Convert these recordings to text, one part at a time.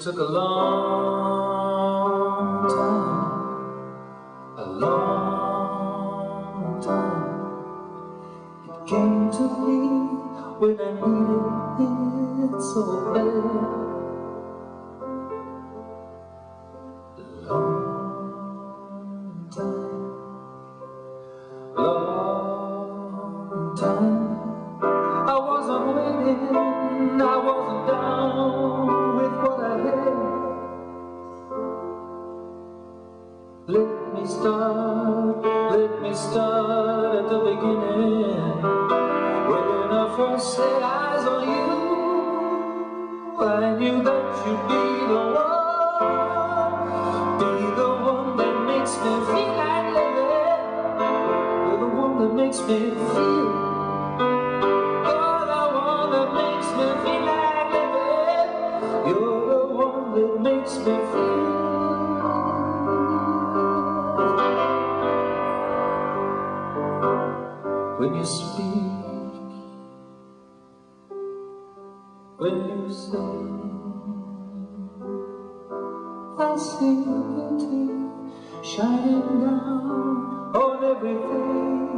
It took a long time, a long time. It came to me when I needed it so bad. A long time, long time. I wasn't waiting, I wasn't down with what I had. Let me start at the beginning. When I first set eyes on you, I knew that you'd be the one that makes me feel like living. You're the one that makes me feel. You're the one that makes me feel like living. You're the one that makes me feel. When you speak, when you sing, I see beauty shining down on everything.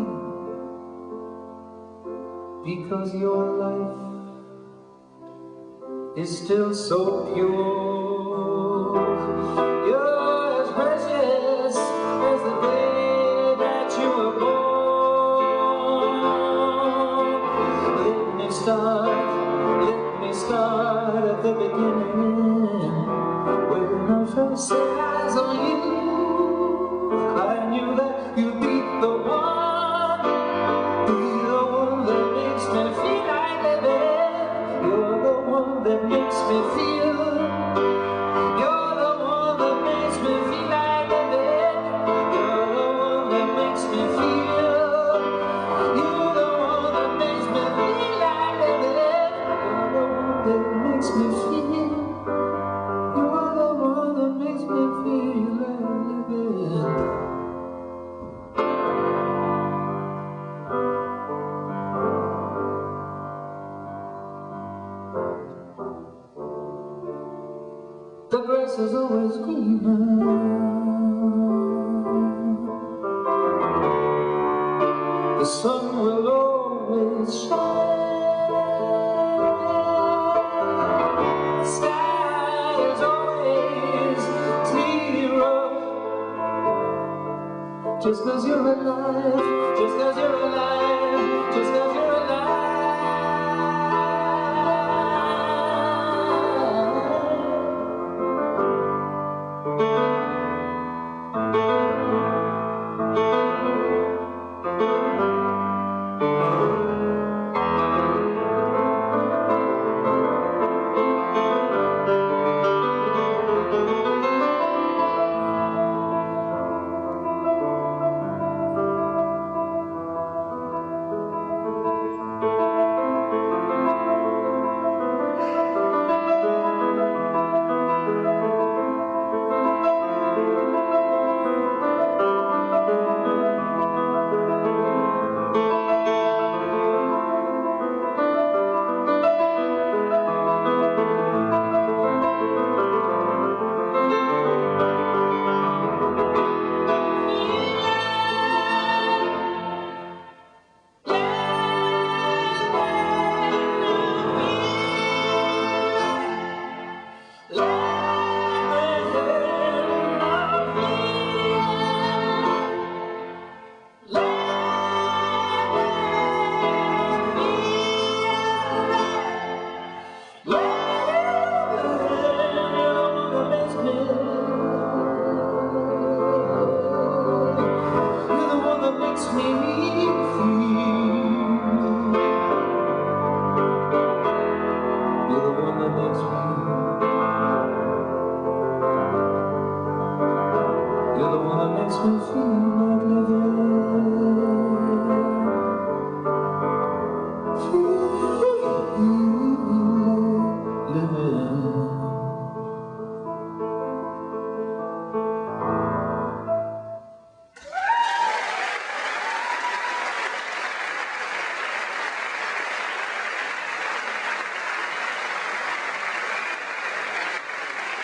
Because your life is still so pure. You're as precious as the day that you were born. Let me start at the beginning. When I first set eyes on you, I knew that you'd be the one that makes me feel like living. You're the one that makes me feel. You're the one that makes me feel like living. You're the one that makes me feel. You're the one that makes me feel like living. You're the one that makes me feel. You're the one that makes me feel like living. The grass is always greener. The sun will always shine. The sky is always clearer. Just 'cause you're alive, just 'cause you're alive, just 'cause you're alive. You're the one that makes me feel like living.